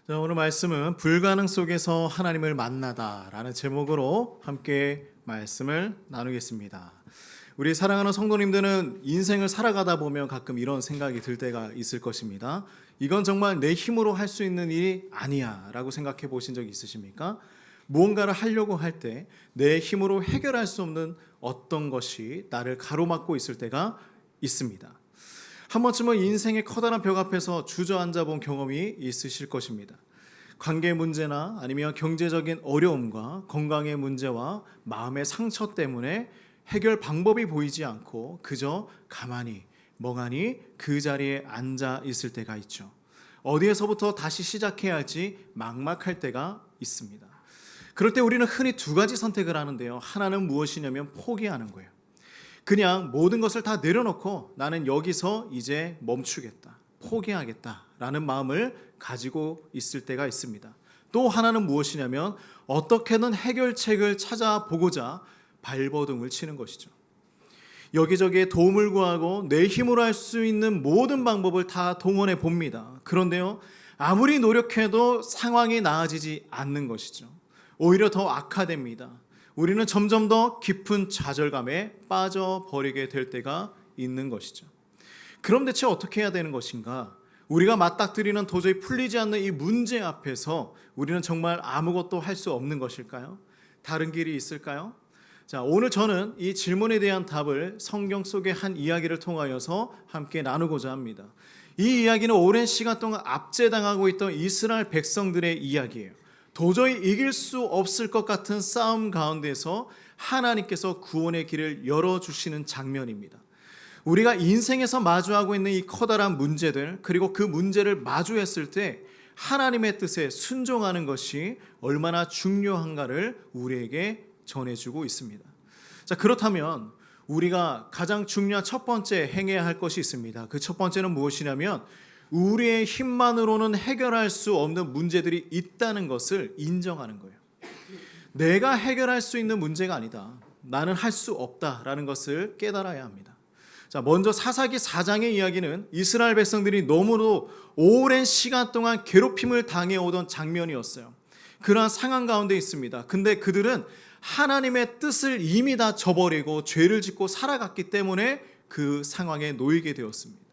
자, 오늘 말씀은 불가능 속에서 하나님을 만나다라는 제목으로 함께 말씀을 나누겠습니다. 우리 사랑하는 성도님들은 인생을 살아가다 보면 가끔 이런 생각이 들 때가 있을 것입니다. 이건 정말 내 힘으로 할 수 있는 일이 아니야 라고 생각해 보신 적 있으십니까? 무언가를 하려고 할 때 내 힘으로 해결할 수 없는 어떤 것이 나를 가로막고 있을 때가 있습니다. 한 번쯤은 인생의 커다란 벽 앞에서 주저앉아 본 경험이 있으실 것입니다. 관계 문제나 아니면 경제적인 어려움과 건강의 문제와 마음의 상처 때문에 해결 방법이 보이지 않고 그저 가만히 멍하니 그 자리에 앉아 있을 때가 있죠. 어디에서부터 다시 시작해야 할지 막막할 때가 있습니다. 그럴 때 우리는 흔히 두 가지 선택을 하는데요. 하나는 무엇이냐면 포기하는 거예요. 그냥 모든 것을 다 내려놓고 나는 여기서 이제 멈추겠다, 포기하겠다라는 마음을 가지고 있을 때가 있습니다. 또 하나는 무엇이냐면 어떻게든 해결책을 찾아보고자 발버둥을 치는 것이죠. 여기저기에 도움을 구하고 내 힘으로 할 수 있는 모든 방법을 다 동원해 봅니다. 그런데요, 아무리 노력해도 상황이 나아지지 않는 것이죠. 오히려 더 악화됩니다. 우리는 점점 더 깊은 좌절감에 빠져버리게 될 때가 있는 것이죠. 그럼 대체 어떻게 해야 되는 것인가? 우리가 맞닥뜨리는 도저히 풀리지 않는 이 문제 앞에서 우리는 정말 아무것도 할 수 없는 것일까요? 다른 길이 있을까요? 자, 오늘 저는 이 질문에 대한 답을 성경 속의 한 이야기를 통하여서 함께 나누고자 합니다. 이 이야기는 오랜 시간 동안 압제당하고 있던 이스라엘 백성들의 이야기예요. 도저히 이길 수 없을 것 같은 싸움 가운데서 하나님께서 구원의 길을 열어주시는 장면입니다. 우리가 인생에서 마주하고 있는 이 커다란 문제들, 그리고 그 문제를 마주했을 때 하나님의 뜻에 순종하는 것이 얼마나 중요한가를 우리에게 전해주고 있습니다. 자, 그렇다면 우리가 가장 중요한 첫 번째 행해야 할 것이 있습니다. 그 첫 번째는 무엇이냐면 우리의 힘만으로는 해결할 수 없는 문제들이 있다는 것을 인정하는 거예요. 내가 해결할 수 있는 문제가 아니다. 나는 할 수 없다라는 것을 깨달아야 합니다. 자, 먼저 사사기 4장의 이야기는 이스라엘 백성들이 너무도 오랜 시간 동안 괴롭힘을 당해오던 장면이었어요. 그러한 상황 가운데 있습니다. 근데 그들은 하나님의 뜻을 이미 다 저버리고 죄를 짓고 살아갔기 때문에 그 상황에 놓이게 되었습니다.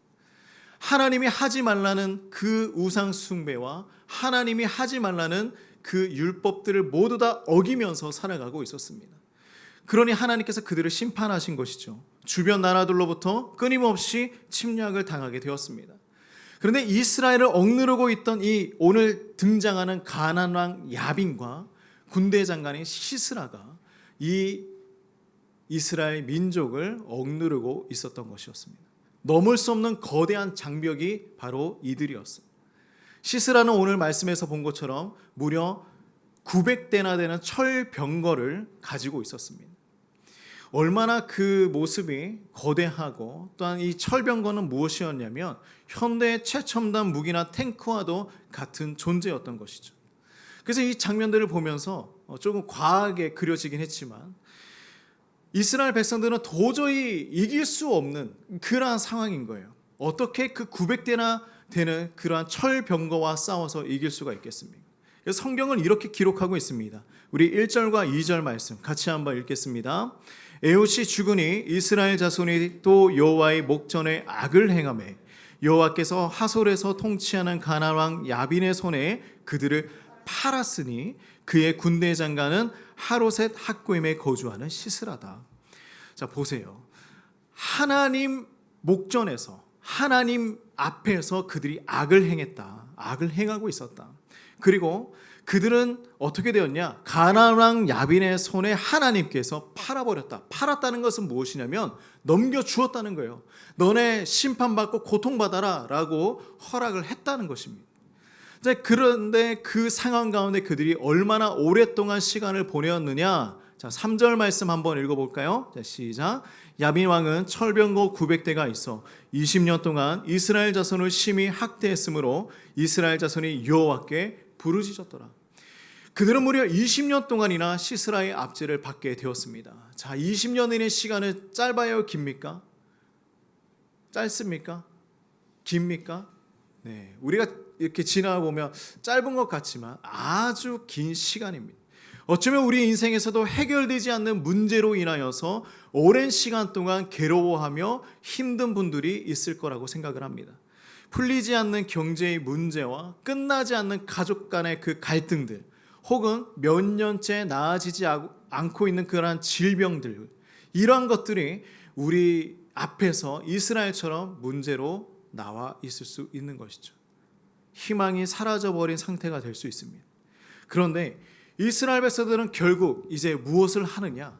하나님이 하지 말라는 그 우상 숭배와 하나님이 하지 말라는 그 율법들을 모두 다 어기면서 살아가고 있었습니다. 그러니 하나님께서 그들을 심판하신 것이죠. 주변 나라들로부터 끊임없이 침략을 당하게 되었습니다. 그런데 이스라엘을 억누르고 있던 이 오늘 등장하는 가나안 왕 야빈과 군대 장관인 시스라가 이 이스라엘 민족을 억누르고 있었던 것이었습니다. 넘을 수 없는 거대한 장벽이 바로 이들이었어요. 시스라는 오늘 말씀에서 본 것처럼 무려 900대나 되는 철병거를 가지고 있었습니다. 얼마나 그 모습이 거대하고 또한 이 철병거는 무엇이었냐면 현대의 최첨단 무기나 탱크와도 같은 존재였던 것이죠. 그래서 이 장면들을 보면서 조금 과하게 그려지긴 했지만 이스라엘 백성들은 도저히 이길 수 없는 그러한 상황인 거예요. 어떻게 그 900대나 되는 그러한 철병거와 싸워서 이길 수가 있겠습니까? 그래서 성경은 이렇게 기록하고 있습니다. 우리 1절과 2절 말씀 같이 한번 읽겠습니다. 에훗이 죽으니 이스라엘 자손이 또 여호와의 목전에 악을 행하매 여호와께서 하솔에서 통치하는 가나안 왕 야빈의 손에 그들을 팔았으니 그의 군대 장관은 하로셋 학고임에 거주하는 시스라다. 자, 보세요. 하나님 목전에서 하나님 앞에서 그들이 악을 행했다. 악을 행하고 있었다. 그리고 그들은 어떻게 되었냐? 가나안 왕 야빈의 손에 하나님께서 팔아버렸다. 팔았다는 것은 무엇이냐면 넘겨주었다는 거예요. 너네 심판받고 고통받아라 라고 허락을 했다는 것입니다. 그런데 그 상황 가운데 그들이 얼마나 오랫동안 시간을 보내었느냐? 자, 3절 말씀 한번 읽어볼까요? 자, 시작. 야빈 왕은 철병거 900대가 있어 20년 동안 이스라엘 자손을 심히 학대했으므로 이스라엘 자손이 여호와께 부르짖었더라. 그들은 무려 20년 동안이나 시스라의 압제를 받게 되었습니다. 자, 20년의 시간은 짧아요, 깁니까? 짧습니까? 깁니까? 네, 우리가 이렇게 지나보면 짧은 것 같지만 아주 긴 시간입니다. 어쩌면 우리 인생에서도 해결되지 않는 문제로 인하여서 오랜 시간 동안 괴로워하며 힘든 분들이 있을 거라고 생각을 합니다. 풀리지 않는 경제의 문제와 끝나지 않는 가족 간의 그 갈등들, 혹은 몇 년째 나아지지 않고 있는 그러한 질병들, 이러한 것들이 우리 앞에서 이스라엘처럼 문제로 나와 있을 수 있는 것이죠. 희망이 사라져버린 상태가 될 수 있습니다. 그런데 이스라엘 백성들은 결국 이제 무엇을 하느냐?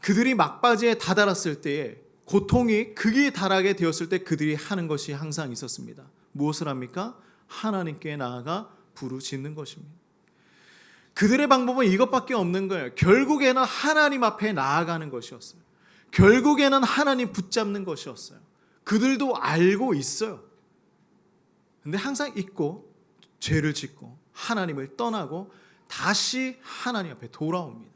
그들이 막바지에 다다랐을 때에, 고통이 극에 달하게 되었을 때 그들이 하는 것이 항상 있었습니다. 무엇을 합니까? 하나님께 나아가 부르짖는 것입니다. 그들의 방법은 이것밖에 없는 거예요. 결국에는 하나님 앞에 나아가는 것이었어요. 결국에는 하나님 붙잡는 것이었어요. 그들도 알고 있어요. 근데 항상 잊고 죄를 짓고 하나님을 떠나고 다시 하나님 앞에 돌아옵니다.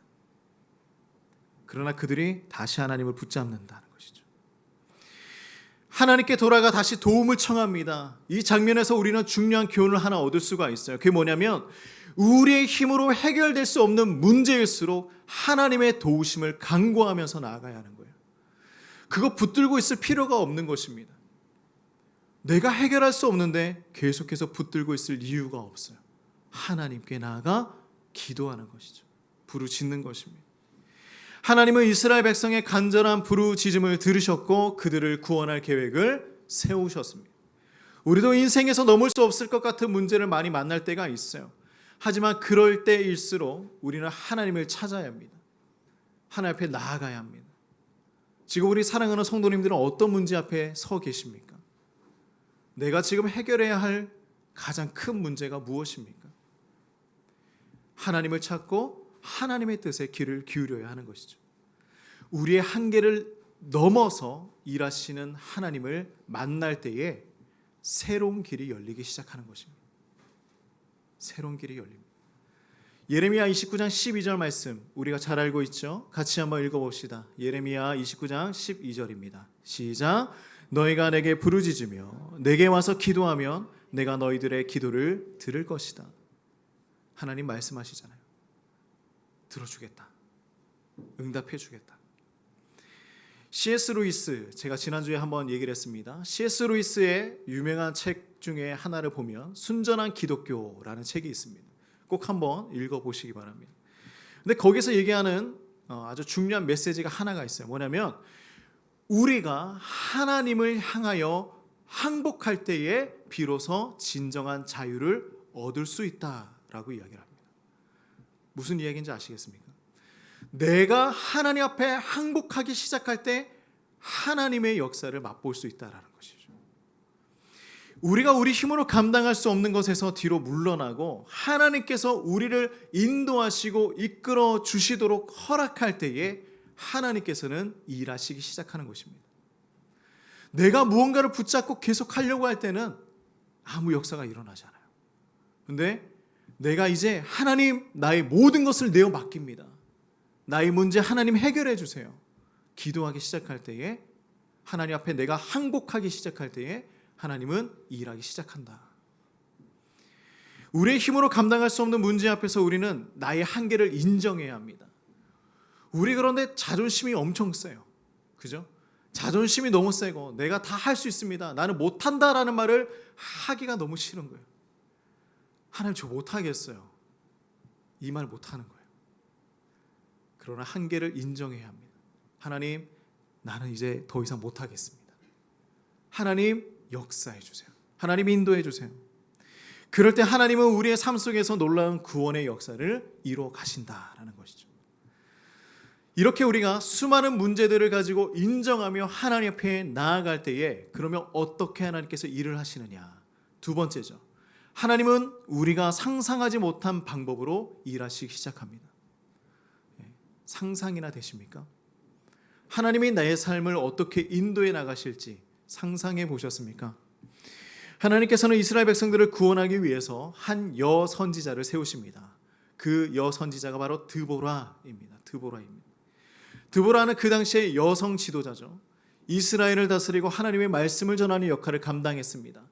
그러나 그들이 다시 하나님을 붙잡는다는 것이죠. 하나님께 돌아가 다시 도움을 청합니다. 이 장면에서 우리는 중요한 교훈을 하나 얻을 수가 있어요. 그게 뭐냐면 우리의 힘으로 해결될 수 없는 문제일수록 하나님의 도우심을 간구하면서 나아가야 하는 거예요. 그거 붙들고 있을 필요가 없는 것입니다. 내가 해결할 수 없는데 계속해서 붙들고 있을 이유가 없어요. 하나님께 나아가 기도하는 것이죠. 부르짖는 것입니다. 하나님은 이스라엘 백성의 간절한 부르짖음을 들으셨고 그들을 구원할 계획을 세우셨습니다. 우리도 인생에서 넘을 수 없을 것 같은 문제를 많이 만날 때가 있어요. 하지만 그럴 때일수록 우리는 하나님을 찾아야 합니다. 하나님 앞에 나아가야 합니다. 지금 우리 사랑하는 성도님들은 어떤 문제 앞에 서 계십니까? 내가 지금 해결해야 할 가장 큰 문제가 무엇입니까? 하나님을 찾고 하나님의 뜻에 귀를 기울여야 하는 것이죠. 우리의 한계를 넘어서 일하시는 하나님을 만날 때에 새로운 길이 열리기 시작하는 것입니다. 새로운 길이 열립니다. 예레미야 29장 12절 말씀 우리가 잘 알고 있죠? 같이 한번 읽어봅시다. 예레미야 29장 12절입니다. 시작. 너희가 내게 부르짖으며 내게 와서 기도하면 내가 너희들의 기도를 들을 것이다. 하나님 말씀하시잖아요. 들어주겠다. 응답해 주겠다. C.S. 루이스, 제가 지난주에 한번 얘기를 했습니다. C.S. 루이스의 유명한 책 중에 하나를 보면 순전한 기독교라는 책이 있습니다. 꼭 한번 읽어보시기 바랍니다. 근데 거기서 얘기하는 아주 중요한 메시지가 하나가 있어요. 뭐냐면 우리가 하나님을 향하여 항복할 때에 비로소 진정한 자유를 얻을 수 있다라고 이야기를 합니다. 무슨 이야기인지 아시겠습니까? 내가 하나님 앞에 항복하기 시작할 때 하나님의 역사를 맛볼 수 있다라는 것이죠. 우리가 우리 힘으로 감당할 수 없는 것에서 뒤로 물러나고 하나님께서 우리를 인도하시고 이끌어 주시도록 허락할 때에 하나님께서는 일하시기 시작하는 것입니다. 내가 무언가를 붙잡고 계속 하려고 할 때는 아무 역사가 일어나지 않아요. 그런데 내가 이제 하나님 나의 모든 것을 내어 맡깁니다. 나의 문제 하나님 해결해 주세요. 기도하기 시작할 때에 하나님 앞에 내가 항복하기 시작할 때에 하나님은 일하기 시작한다. 우리의 힘으로 감당할 수 없는 문제 앞에서 우리는 나의 한계를 인정해야 합니다. 우리 그런데 자존심이 엄청 세요. 그죠? 자존심이 너무 세고 내가 다 할 수 있습니다. 나는 못한다라는 말을 하기가 너무 싫은 거예요. 하나님 저 못하겠어요. 이 말 못하는 거예요. 그러나 한계를 인정해야 합니다. 하나님 나는 이제 더 이상 못하겠습니다. 하나님 역사해 주세요. 하나님 인도해 주세요. 그럴 때 하나님은 우리의 삶 속에서 놀라운 구원의 역사를 이루어 가신다라는 것이죠. 이렇게 우리가 수많은 문제들을 가지고 인정하며 하나님 앞에 나아갈 때에 그러면 어떻게 하나님께서 일을 하시느냐? 두 번째죠. 하나님은 우리가 상상하지 못한 방법으로 일하시기 시작합니다. 상상이나 되십니까? 하나님이 나의 삶을 어떻게 인도해 나가실지 상상해 보셨습니까? 하나님께서는 이스라엘 백성들을 구원하기 위해서 한 여선지자를 세우십니다. 그 여선지자가 바로 드보라입니다. 드보라는 그 당시의 여성 지도자죠. 이스라엘을 다스리고 하나님의 말씀을 전하는 역할을 감당했습니다.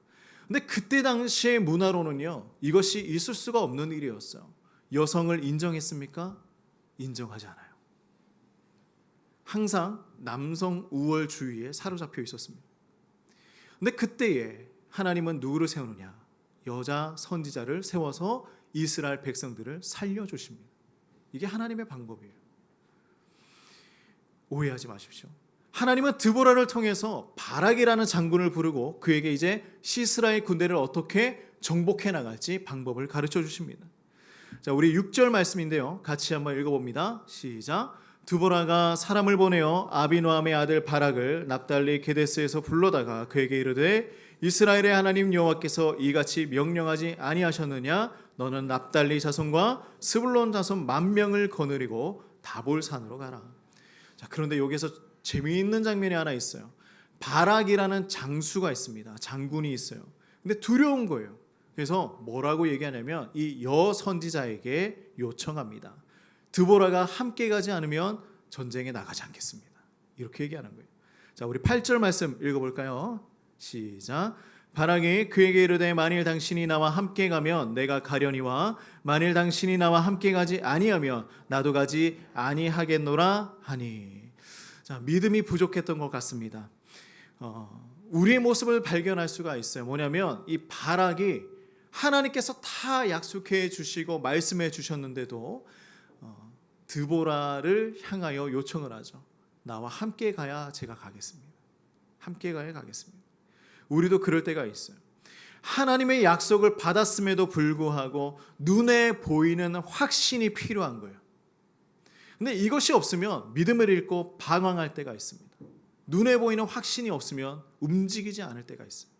근데 그때 당시의 문화로는요, 이것이 있을 수가 없는 일이었어요. 여성을 인정했습니까? 인정하지 않아요. 항상 남성 우월주의에 사로잡혀 있었습니다. 근데 그때에 하나님은 누구를 세우느냐? 여자 선지자를 세워서 이스라엘 백성들을 살려주십니다. 이게 하나님의 방법이에요. 오해하지 마십시오. 하나님은 드보라를 통해서 바락이라는 장군을 부르고 그에게 이제 시스라의 군대를 어떻게 정복해 나갈지 방법을 가르쳐 주십니다. 자, 우리 6절 말씀인데요. 같이 한번 읽어봅니다. 시작. 드보라가 사람을 보내어 아비노함의 아들 바락을 납달리 게데스에서 불러다가 그에게 이르되 이스라엘의 하나님 여호와께서 이같이 명령하지 아니하셨느냐? 너는 납달리 자손과 스불론 자손 10,000명을 거느리고 다볼산으로 가라. 자, 그런데 여기서 재미있는 장면이 하나 있어요. 바락이라는 장수가 있습니다. 장군이 있어요. 근데 두려운 거예요. 그래서 뭐라고 얘기하냐면 이 여선지자에게 요청합니다. 드보라가 함께 가지 않으면 전쟁에 나가지 않겠습니다. 이렇게 얘기하는 거예요. 자, 우리 8절 말씀 읽어볼까요? 시작. 바락이 그에게 이르되 만일 당신이 나와 함께 가면 내가 가려니와 만일 당신이 나와 함께 가지 아니하면 나도 가지 아니하겠노라 하니. 자, 믿음이 부족했던 것 같습니다. 우리의 모습을 발견할 수가 있어요. 뭐냐면 이 바락이 하나님께서 다 약속해 주시고 말씀해 주셨는데도 드보라를 향하여 요청을 하죠. 나와 함께 가야 제가 가겠습니다. 함께 가야 가겠습니다. 우리도 그럴 때가 있어요. 하나님의 약속을 받았음에도 불구하고 눈에 보이는 확신이 필요한 거예요. 근데 이것이 없으면 믿음을 잃고 방황할 때가 있습니다. 눈에 보이는 확신이 없으면 움직이지 않을 때가 있어요.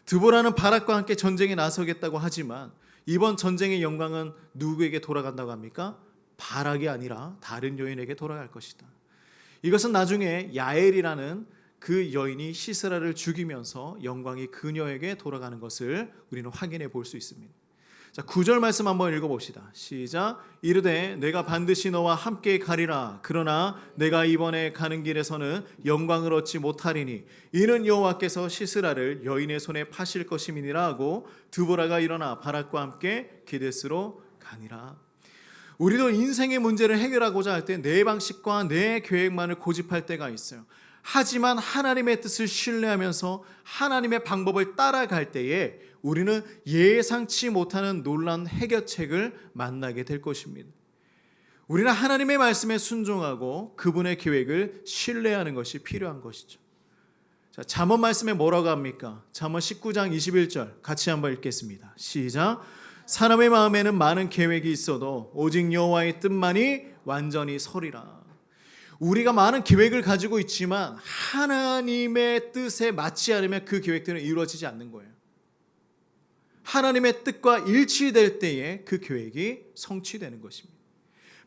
드보라는 바락과 함께 전쟁에 나서겠다고 하지만 이번 전쟁의 영광은 누구에게 돌아간다고 합니까? 바락이 아니라 다른 여인에게 돌아갈 것이다. 이것은 나중에 야엘이라는 그 여인이 시스라를 죽이면서 영광이 그녀에게 돌아가는 것을 우리는 확인해 볼 수 있습니다. 자, 9절 말씀 한번 읽어봅시다. 시작. 이르되 내가 반드시 너와 함께 가리라. 그러나 내가 이번에 가는 길에서는 영광을 얻지 못하리니 이는 여호와께서 시스라를 여인의 손에 파실 것임이니라 하고 드보라가 일어나 바락과 함께 게데스로 가니라. 우리도 인생의 문제를 해결하고자 할 때 내 방식과 내 계획만을 고집할 때가 있어요. 하지만 하나님의 뜻을 신뢰하면서 하나님의 방법을 따라갈 때에 우리는 예상치 못하는 놀라운 해결책을 만나게 될 것입니다. 우리는 하나님의 말씀에 순종하고 그분의 계획을 신뢰하는 것이 필요한 것이죠. 자, 잠언 말씀에 뭐라고 합니까? 잠언 19장 21절 같이 한번 읽겠습니다. 시작. 사람의 마음에는 많은 계획이 있어도 오직 여호와의 뜻만이 완전히 서리라. 우리가 많은 계획을 가지고 있지만 하나님의 뜻에 맞지 않으면 그 계획들은 이루어지지 않는 거예요. 하나님의 뜻과 일치될 때에 그 계획이 성취되는 것입니다.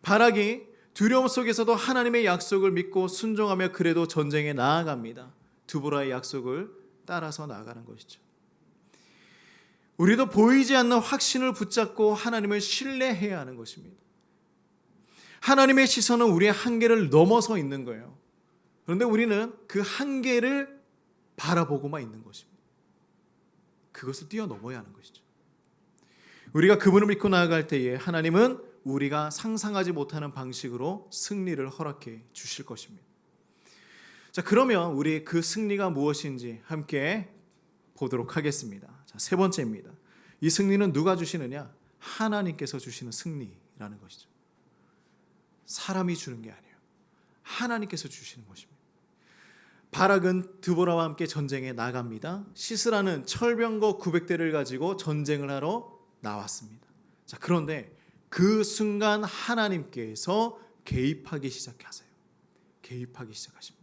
바락이 두려움 속에서도 하나님의 약속을 믿고 순종하며 그래도 전쟁에 나아갑니다. 드보라의 약속을 따라서 나아가는 것이죠. 우리도 보이지 않는 확신을 붙잡고 하나님을 신뢰해야 하는 것입니다. 하나님의 시선은 우리의 한계를 넘어서 있는 거예요. 그런데 우리는 그 한계를 바라보고만 있는 것입니다. 그것을 뛰어넘어야 하는 것이죠. 우리가 그분을 믿고 나아갈 때에 하나님은 우리가 상상하지 못하는 방식으로 승리를 허락해 주실 것입니다. 자, 그러면 우리 그 승리가 무엇인지 함께 보도록 하겠습니다. 자, 세 번째입니다. 이 승리는 누가 주시느냐? 하나님께서 주시는 승리라는 것이죠. 사람이 주는 게 아니에요. 하나님께서 주시는 것입니다. 바락은 드보라와 함께 전쟁에 나갑니다. 시스라는 철병거 900대를 가지고 전쟁을 하러 나왔습니다. 자, 그런데 그 순간 하나님께서 개입하기 시작하세요. 개입하기 시작하십니다.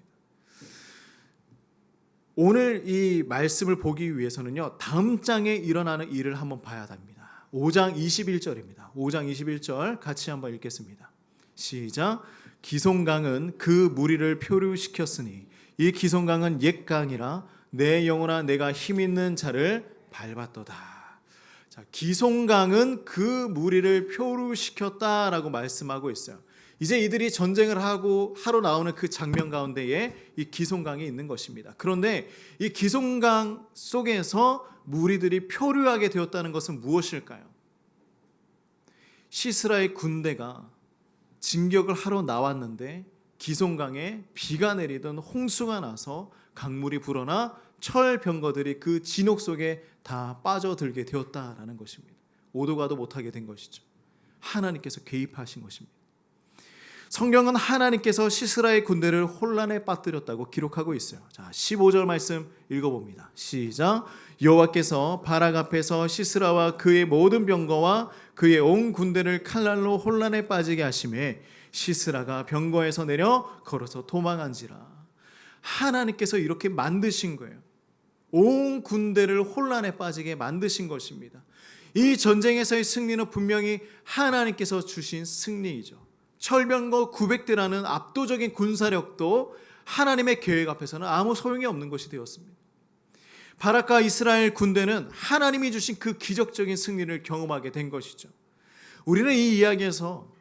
오늘 이 말씀을 보기 위해서는요, 다음 장에 일어나는 일을 한번 봐야 합니다. 5장 21절입니다. 5장 21절 같이 한번 읽겠습니다. 시작. 기송강은 그 무리를 표류시켰으니 이 기송강은 옛 강이라 내 영혼아 내가 힘 있는 자를 밟았도다. 자, 기송강은 그 무리를 표류시켰다라고 말씀하고 있어요. 이제 이들이 전쟁을 하러 나오는 그 장면 가운데에 이 기송강이 있는 것입니다. 그런데 이 기송강 속에서 무리들이 표류하게 되었다는 것은 무엇일까요? 시스라의 군대가 진격을 하러 나왔는데 기송강에 비가 내리던 홍수가 나서 강물이 불어나 철병거들이 그 진옥 속에 다 빠져들게 되었다라는 것입니다. 오도 가도 못하게 된 것이죠. 하나님께서 개입하신 것입니다. 성경은 하나님께서 시스라의 군대를 혼란에 빠뜨렸다고 기록하고 있어요. 자, 15절 말씀 읽어봅니다. 시작. 여호와께서 바락 앞에서 시스라와 그의 모든 병거와 그의 온 군대를 칼날로 혼란에 빠지게 하심에 시스라가 병거에서 내려 걸어서 도망한지라. 하나님께서 이렇게 만드신 거예요. 온 군대를 혼란에 빠지게 만드신 것입니다. 이 전쟁에서의 승리는 분명히 하나님께서 주신 승리이죠. 철병거 900대라는 압도적인 군사력도 하나님의 계획 앞에서는 아무 소용이 없는 것이 되었습니다. 바락과 이스라엘 군대는 하나님이 주신 그 기적적인 승리를 경험하게 된 것이죠. 우리는 이 이야기에서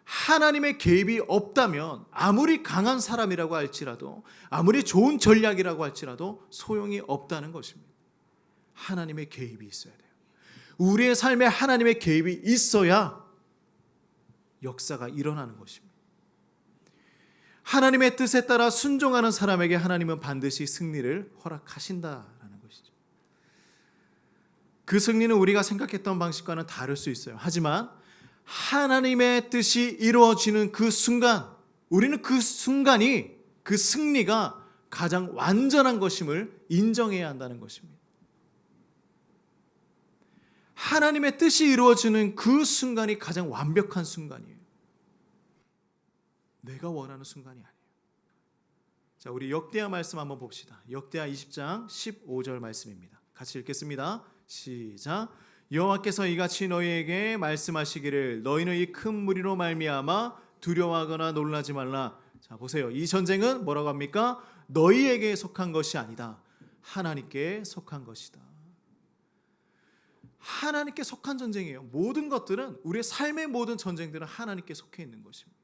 하나님의 개입이 없다면 아무리 강한 사람이라고 할지라도, 아무리 좋은 전략이라고 할지라도 소용이 없다는 것입니다. 하나님의 개입이 있어야 돼요. 우리의 삶에 하나님의 개입이 있어야 역사가 일어나는 것입니다. 하나님의 뜻에 따라 순종하는 사람에게 하나님은 반드시 승리를 허락하신다라는 것이죠. 그 승리는 우리가 생각했던 방식과는 다를 수 있어요. 하지만 하나님의 뜻이 이루어지는 그 순간, 우리는 그 순간이, 그 승리가 가장 완전한 것임을 인정해야 한다는 것입니다. 하나님의 뜻이 이루어지는 그 순간이 가장 완벽한 순간이에요. 내가 원하는 순간이 아니에요. 자, 우리 역대하 말씀 한번 봅시다. 역대하 20장 15절 말씀입니다. 같이 읽겠습니다. 시작. 여호와께서 이같이 너희에게 말씀하시기를 너희는 이 큰 무리로 말미암아 두려워하거나 놀라지 말라. 자, 보세요. 이 전쟁은 뭐라고 합니까? 너희에게 속한 것이 아니다. 하나님께 속한 것이다. 하나님께 속한 전쟁이에요. 모든 것들은, 우리의 삶의 모든 전쟁들은 하나님께 속해 있는 것입니다.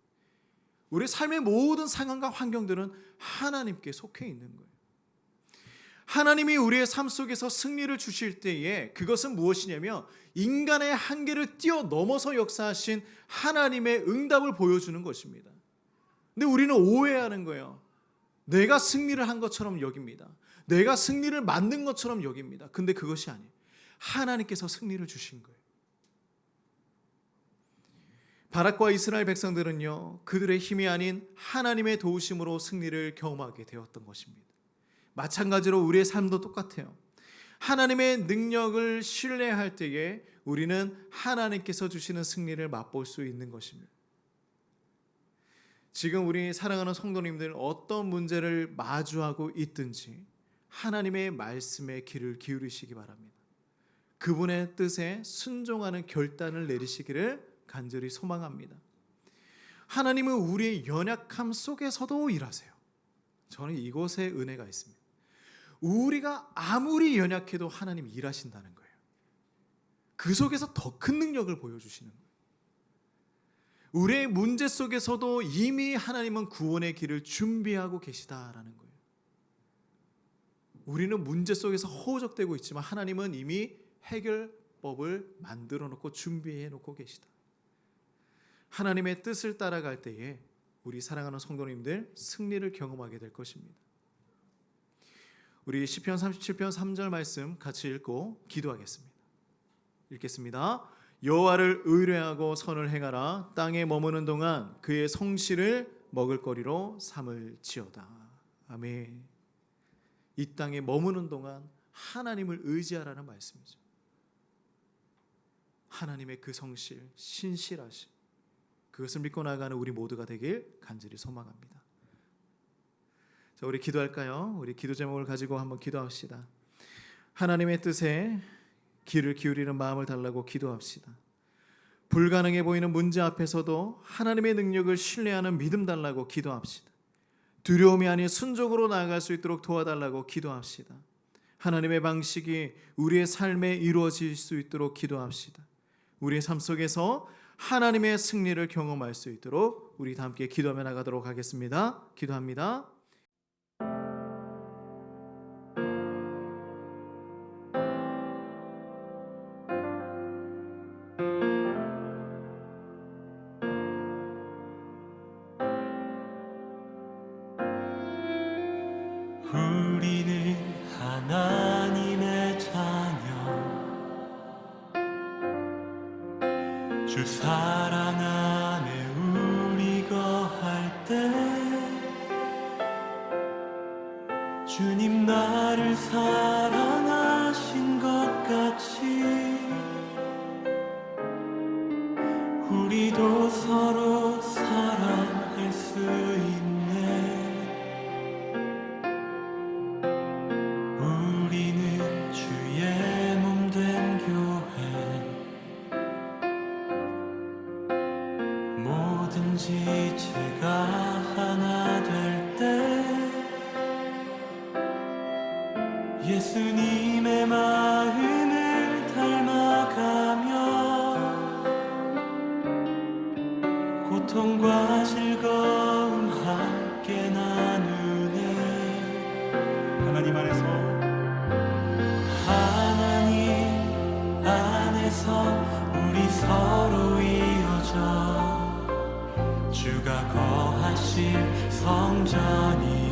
우리의 삶의 모든 상황과 환경들은 하나님께 속해 있는 거예요. 하나님이 우리의 삶 속에서 승리를 주실 때에 그것은 무엇이냐면 인간의 한계를 뛰어넘어서 역사하신 하나님의 응답을 보여주는 것입니다. 근데 우리는 오해하는 거예요. 내가 승리를 한 것처럼 여깁니다. 내가 승리를 만든 것처럼 여깁니다. 근데 그것이 아니에요. 하나님께서 승리를 주신 거예요. 바락과 이스라엘 백성들은요, 그들의 힘이 아닌 하나님의 도우심으로 승리를 경험하게 되었던 것입니다. 마찬가지로 우리의 삶도 똑같아요. 하나님의 능력을 신뢰할 때에 우리는 하나님께서 주시는 승리를 맛볼 수 있는 것입니다. 지금 우리 사랑하는 성도님들 어떤 문제를 마주하고 있든지 하나님의 말씀에 귀를 기울이시기 바랍니다. 그분의 뜻에 순종하는 결단을 내리시기를 간절히 소망합니다. 하나님은 우리의 연약함 속에서도 일하세요. 저는 이곳에 은혜가 있습니다. 우리가 아무리 연약해도 하나님이 일하신다는 거예요. 그 속에서 더 큰 능력을 보여주시는 거예요. 우리의 문제 속에서도 이미 하나님은 구원의 길을 준비하고 계시다라는 거예요. 우리는 문제 속에서 허우적대고 있지만 하나님은 이미 해결법을 만들어 놓고 준비해 놓고 계시다. 하나님의 뜻을 따라갈 때에 우리 사랑하는 성도님들 승리를 경험하게 될 것입니다. 우리 시편 37편 3절 말씀 같이 읽고 기도하겠습니다. 읽겠습니다. 여호와를 의뢰하고 선을 행하라. 땅에 머무는 동안 그의 성실을 먹을거리로 삼을지어다. 아멘. 이 땅에 머무는 동안 하나님을 의지하라는 말씀이죠. 하나님의 그 성실, 신실하심, 그것을 믿고 나아가는 우리 모두가 되길 간절히 소망합니다. 자, 우리 기도할까요? 우리 기도 제목을 가지고 한번 기도합시다. 하나님의 뜻에 귀를 기울이는 마음을 달라고 기도합시다. 불가능해 보이는 문제 앞에서도 하나님의 능력을 신뢰하는 믿음 달라고 기도합시다. 두려움이 아닌 순종으로 나아갈 수 있도록 도와달라고 기도합시다. 하나님의 방식이 우리의 삶에 이루어질 수 있도록 기도합시다. 우리의 삶 속에서 하나님의 승리를 경험할 수 있도록 우리 다 함께 기도하며 나가도록 하겠습니다. 기도합니다. 우리는 하나님의 자녀, 주 사랑 안에 우리 거할 때 주님 나를 사랑하신 것 같이 우리도 서로 사랑할 수 있네. 우리는 주의 몸 된 교회, 뭐든지 제가 하나 될 때 예수님의 마음을 닮아가며 고통과 즐거움 함께 나누네. 하나님 안에서 우리 서로 이어져 주가 거하실 성전이